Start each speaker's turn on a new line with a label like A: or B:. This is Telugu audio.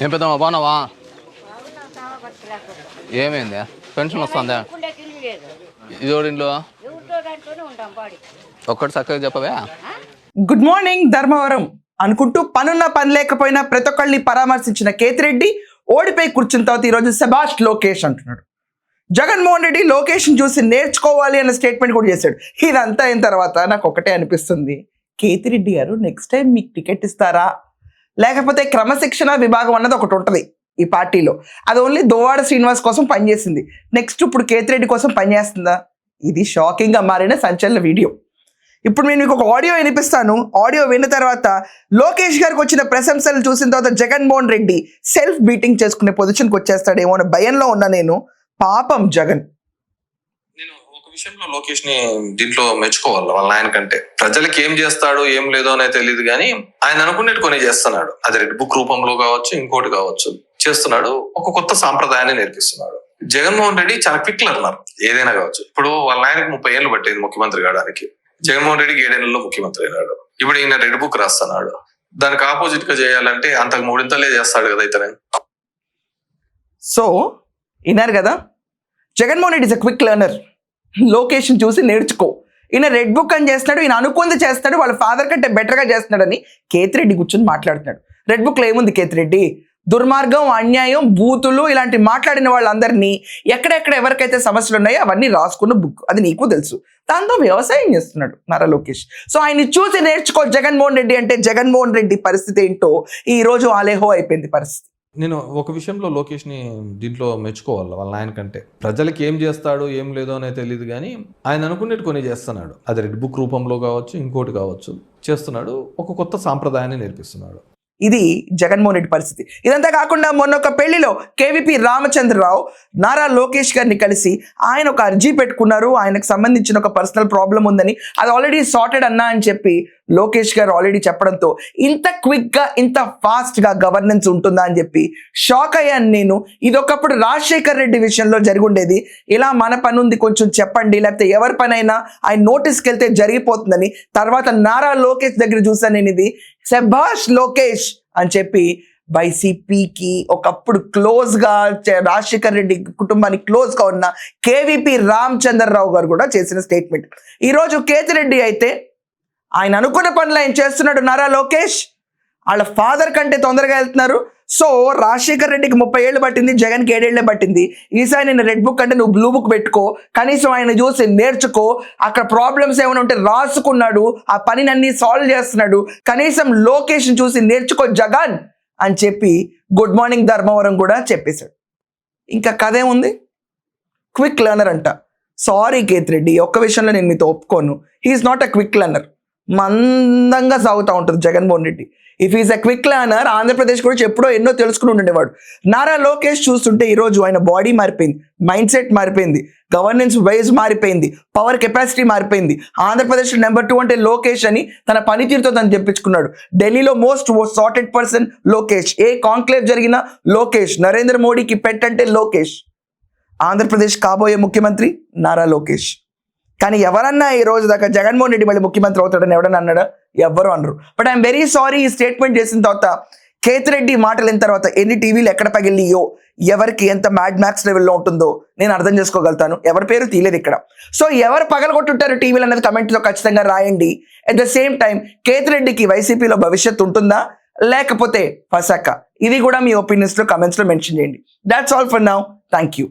A: ఏం పెద్దమ్మా బాగున్నావా? ఏమైంది? పెన్షన్ వస్తుందా? ఇది ఇంట్లో ఒక్కటి చక్కగా చెప్పవే.
B: గుడ్ మార్నింగ్ ధర్మవరం అనుకుంటూ పనున్న పని లేకపోయినా ప్రతి ఒక్కళ్ళని పరామర్శించిన కేతిరెడ్డి ఓడిపోయి కూర్చున్న తర్వాత ఈరోజు శభాష్ లోకేష్ అంటున్నాడు. జగన్మోహన్ రెడ్డి లోకేష్ చూసి నేర్చుకోవాలి అన్న స్టేట్మెంట్ కూడా చేశాడు. ఇదంతా అయిన తర్వాత నాకు ఒకటే అనిపిస్తుంది, కేతిరెడ్డి గారు నెక్స్ట్ టైం మీకు టికెట్ ఇస్తారా, లేకపోతే క్రమశిక్షణ విభాగం అన్నది ఒకటి ఉంటుంది ఈ పార్టీలో, అది ఓన్లీ దువ్వాడ శ్రీనివాస్ కోసం పనిచేసింది, నెక్స్ట్ ఇప్పుడు కేతిరెడ్డి కోసం పనిచేస్తుందా? ఇది షాకింగ్గా మారిన సంచలన వీడియో. ఇప్పుడు నేను మీకు ఒక ఆడియో వినిపిస్తాను. ఆడియో విన్న తర్వాత లోకేష్ గారికి వచ్చిన ప్రశంసలు చూసిన తర్వాత జగన్మోహన్ రెడ్డి సెల్ఫ్ బీటింగ్ చేసుకునే పొజిషన్కి వచ్చేస్తాడేమో అనే భయంలో ఉన్నా నేను. పాపం జగన్.
C: నేను ఒక విషయంలో లోకేష్ ని దీంట్లో మెచ్చుకోవాలి. వాళ్ళ ఆయన కంటే ప్రజలకు ఏం చేస్తాడు ఏం లేదో అనేది తెలియదు, కానీ ఆయన అనుకునేట్టు కొన్ని చేస్తున్నాడు. అది రెడ్ బుక్ రూపంలో కావచ్చు, ఇంకోటి కావచ్చు, చేస్తున్నాడు. ఒక కొత్త సాంప్రదాయాన్ని నేర్పిస్తున్నాడు. జగన్మోహన్ రెడ్డి చాలా క్విక్ లెర్నర్, ఏదైనా కావచ్చు. ఇప్పుడు వాళ్ళ ఆయనకు 30 ఏళ్ళు పట్టేది ముఖ్యమంత్రి కావడానికి. జగన్మోహన్ రెడ్డికి 7 ఏళ్లలో ముఖ్యమంత్రి అయినాడు. ఇప్పుడు ఈయన రెడ్ బుక్ రాస్తున్నాడు. దానికి ఆపోజిట్ గా చేయాలంటే అంతకు 3 చేస్తాడు కదా ఇతనే.
B: సో విన్నారు కదా, Jaganmohan Reddy is a quick learner. లోకేష్ని చూసి నేర్చుకో. ఈయన రెడ్ బుక్ అని చేస్తున్నాడు, ఈయన అనుకుంది చేస్తున్నాడు, వాళ్ళ ఫాదర్ కంటే బెటర్గా చేస్తున్నాడని కేతిరెడ్డి కూర్చొని మాట్లాడుతున్నాడు. రెడ్ బుక్లో ఏముంది కేతిరెడ్డి? దుర్మార్గం, అన్యాయం, బూతులు ఇలాంటి మాట్లాడిన వాళ్ళందరినీ ఎక్కడెక్కడ ఎవరికైతే సమస్యలు ఉన్నాయో అవన్నీ రాసుకున్న బుక్, అది నీకు తెలుసు. దాంతో వ్యవసాయం చేస్తున్నాడు నారా లోకేష్. సో ఆయన్ని చూసి నేర్చుకో జగన్మోహన్ రెడ్డి అంటే. జగన్మోహన్ రెడ్డి పరిస్థితి ఏంటో ఈ రోజు ఆలేహో అయిపోయింది పరిస్థితి.
C: నేను ఒక విషయంలో లోకేష్ ని దీంట్లో మెచ్చుకోవాలి. వాళ్ళ ఆయన కంటే ప్రజలకు ఏం చేస్తాడు ఏం లేదో అనేది తెలియదు, కానీ ఆయన అనుకునేట్టు కొన్ని చేస్తున్నాడు. అది రెడ్ బుక్ రూపంలో కావచ్చు, ఇంకోటి కావచ్చు, చేస్తున్నాడు. ఒక కొత్త సాంప్రదాయాన్ని నేర్పిస్తున్నాడు.
B: ఇది జగన్మోహన్ రెడ్డి పరిస్థితి. ఇదంతా కాకుండా మొన్న ఒక పెళ్లిలో కేవీపీ రామచంద్రరావు నారా లోకేష్ గారిని కలిసి ఆయన ఒక అర్జీ పెట్టుకున్నారు. ఆయనకు సంబంధించిన ఒక పర్సనల్ ప్రాబ్లం ఉందని, అది ఆల్రెడీ సార్టెడ్ అన్నా అని చెప్పి లోకేష్ గారు ఆల్రెడీ చెప్పడంతో ఇంత క్విక్గా ఇంత ఫాస్ట్గా గవర్నెన్స్ ఉంటుందా అని చెప్పి షాక్ అయ్యాను నేను. ఇది ఒకప్పుడు రాజశేఖర్ రెడ్డి విషయంలో జరుగుండేది. ఇలా మన పని ఉంది కొంచెం చెప్పండి, లేకపోతే ఎవరి పని అయినా ఆయన నోటీస్కి వెళ్తే జరిగిపోతుందని. తర్వాత నారా లోకేష్ దగ్గర చూసాను నేను. ఇది శభాష్ లోకేష్ అని చెప్పి వైసీపీకి ఒకప్పుడు క్లోజ్గా రాజశేఖర్ రెడ్డి కుటుంబానికి క్లోజ్గా ఉన్న కేవీపీ రామచంద్రరావు గారు కూడా చేసిన స్టేట్మెంట్. ఈరోజు కేతిరెడ్డి అయితే ఆయన అనుకున్న పనులు ఆయన చేస్తున్నాడు. నారా లోకేష్ వాళ్ళ ఫాదర్ కంటే తొందరగా వెళ్తున్నారు. సో రాజశేఖర్ రెడ్డికి 30 ఏళ్ళు పట్టింది, జగన్కి 7 ఏళ్లే పట్టింది. ఈసారి నేను రెడ్ బుక్ అంటే నువ్వు బ్లూ బుక్ పెట్టుకో, కనీసం ఆయన చూసి నేర్చుకో. అక్కడ ప్రాబ్లమ్స్ ఏమైనా ఉంటే రాసుకున్నాడు, ఆ పనిని అన్ని సాల్వ్ చేస్తున్నాడు. కనీసం లోకేష్ని చూసి నేర్చుకో జగన్ అని చెప్పి గుడ్ మార్నింగ్ ధర్మవరం కూడా చెప్పేశాడు. ఇంకా కథ ఏముంది, క్విక్ లెర్నర్ అంట. సారీ కేతిరెడ్డి, ఒక్క విషయంలో నేను మీతో ఒప్పుకోను. He's not a quick learner. మందంగా సాగుతూ ఉంటుంది Jaganmohan Reddy. If is a quick learner, Andhra Pradesh గురించి ఎప్పుడో ఎన్నో తెలుసుకుని ఉండేవాడు. నారా లోకేష్ చూస్తుంటే ఈరోజు ఆయన బాడీ మారిపోయింది, మైండ్ సెట్ మారిపోయింది, గవర్నెన్స్ వైజ్ మారిపోయింది, పవర్ కెపాసిటీ మారిపోయింది. ఆంధ్రప్రదేశ్ నెంబర్ 2 అంటే లోకేష్ అని తన పనితీరుతో తను చెప్పించుకున్నాడు. ఢిల్లీలో మోస్ట్ సార్టెడ్ పర్సన్ లోకేష్. ఏ కాంక్లేవ్ జరిగినా లోకేష్. నరేంద్ర మోడీకి పెట్ అంటే లోకేష్. ఆంధ్రప్రదేశ్ కాబోయే ముఖ్యమంత్రి నారా లోకేష్. కానీ ఎవరన్నా ఈ రోజు దాకా జగన్మోహన్ రెడ్డి మళ్ళీ ముఖ్యమంత్రి అవుతాడని ఎవడన్నా అన్నాడా? ఎవ్వరు అనరు. బట్ ఐఎమ్ వెరీ సారీ, ఈ స్టేట్మెంట్ చేసిన తర్వాత కేతిరెడ్డి మాటలు అయిన తర్వాత ఎన్ని టీవీలు ఎక్కడ పగిలియో, ఎవరికి ఎంత మ్యాడ్ మ్యాక్స్ లెవెల్లో ఉంటుందో నేను అర్థం చేసుకోగలుగుతాను. ఎవరి పేరు తీయలేదు ఇక్కడ. సో ఎవరు పగలగొట్టుంటారు టీవీలు అనేది కమెంట్లో ఖచ్చితంగా రాయండి. అట్ ద సేమ్ టైం కేతిరెడ్డికి వైసీపీలో భవిష్యత్తు ఉంటుందా లేకపోతే ఫసక, ఇది కూడా మీ ఒపీనియన్స్లో కమెంట్స్లో మెన్షన్ చేయండి. That's all for now. Thank you.